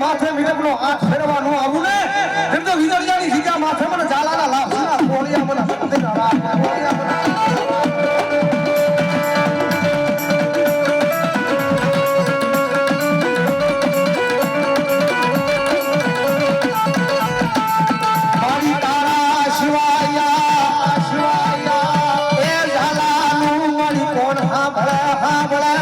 માથે મિરપનો હાથ ફેરવાનો આવું ને એમ તો વિદરજાની સીધા માથે મને ઝાલાના લાફના કોળિયા મને સત્યના રાખ કોળિયા મને ભલા